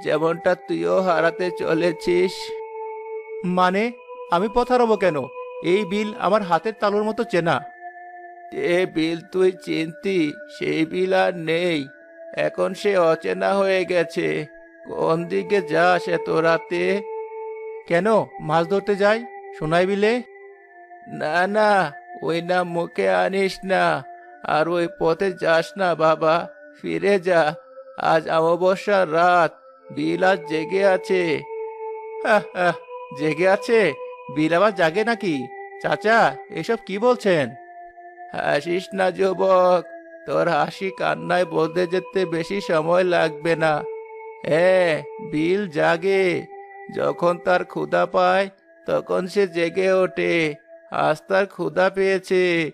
যেমনটা তুইও হারাতে চলেছিস। মানে আমি পথ হারাবো কেন? এই বিল আমার হাতের তালুর মতো চেনা। যে বিল তুই চিনতি সেই বিল আর নেই। এখন সে অচেনা হয়ে গেছে। কোন দিকে যাস এত রাতে? কেন, মাছ ধরতে যাই সোনাই বিলে। না না, ওই নাম মুখে আনিস না। আর ওই পথে যাস না বাবা, ফিরে যা। আজ অমাবস্যার রাত, বিল আজ জেগে আছে। হা হা, জেগে আছে? বিল আবার জাগে নাকি? চাচা, এসব কি বলছেন? হাসিস না যুবক, তোর হাসি কান্নায় বলতে যেতে বেশি সময় লাগবে না। হ্যাঁ, বিল জাগে। যখন তার ক্ষুধা পায় তখন সে জেগে ওঠে। আজ তার ক্ষুধা পেয়েছে।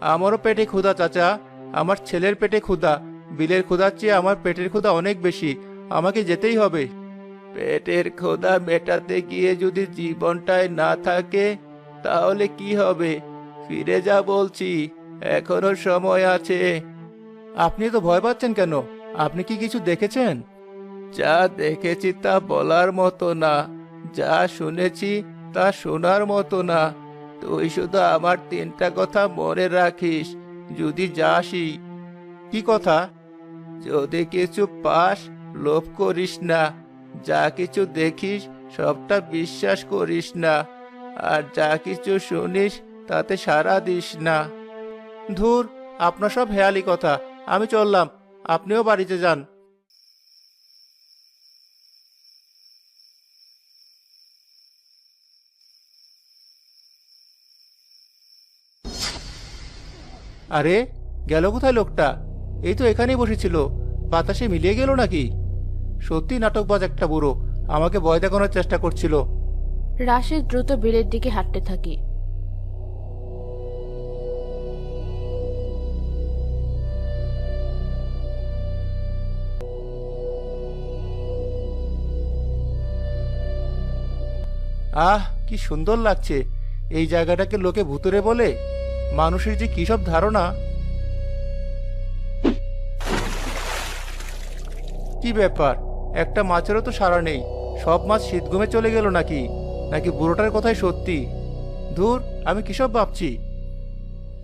আমারও পেটে ক্ষুধা চাচা, আমার ছেলের পেটে ক্ষুধা। বিলের ক্ষুধার চেয়ে আমার পেটের ক্ষুধা অনেক বেশি। আমাকে যেতেই হবে। পেটের ক্ষুধা মেটাতে গিয়ে যদি জীবনটাই না থাকে তাহলে কি হবে? ফিরে যা বলছি, এখনো সময় আছে। আপনি তো ভয় পাচ্ছেন কেন? আপনি কি কিছু দেখেছেন? যা দেখেছি তা বলার মতো না, যা শুনেছি তা শোনার মতো না। তুই শুধু আমার তিনটা কথা মনে রাখিস যদি যাসই। কি কথা? যদি কিছু পাস, লোভ করিস না। যা কিছু দেখিস সবটা বিশ্বাস করিস না। আর যা কিছু শুনিস তাতে সাড়া দিস না। ধুর, আপনার সব হেয়ালি কথা। আমি চললাম, আপনিও বাড়িতে যান। আরে, গেল কোথায় লোকটা? এই তো এখানেই বসেছিল। বাতাসে মিলিয়ে গেল নাকি? সত্যি নাটকবাজ একটা বুড়ো, আমাকে ভয় দেখানোর চেষ্টা করছিল। রাশেদ দ্রুত বিলের দিকে হাঁটতে থাকে। আহ, কি সুন্দর লাগছে! এই জায়গাটাকে লোকে ভুতুড়ে বলে। মানুষের যে কি সব ধারণা! কি ব্যাপার, একটা মাছেরও তো সাড়া নেই। সব মাছ শীতঘুমে চলে গেল নাকি? নাকি বুড়োটার কথাই সত্যি? ধুর, আমি কিসব ভাবছি।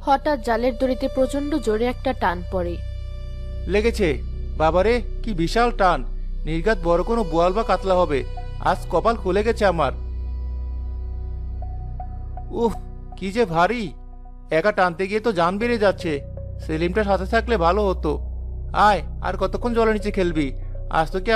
হঠাৎ জালের দড়িতে প্রচন্ড জোরে একটা টান পড়ে। লেগেছে! বাবারে, কি বিশাল টান! নির্ঘাত বড় কোনো বোয়াল বা কাতলা হবে। আজ কপাল খুলে গেছে আমার। উফ, কি যে ভারী! একা টানতে গিয়ে তো জান বেরিয়ে যাচ্ছে। সেলিমটা সাথে থাকলে ভালো হতো। আয়, আর কতক্ষণ জলের নিচে খেলবি? আজ তো কি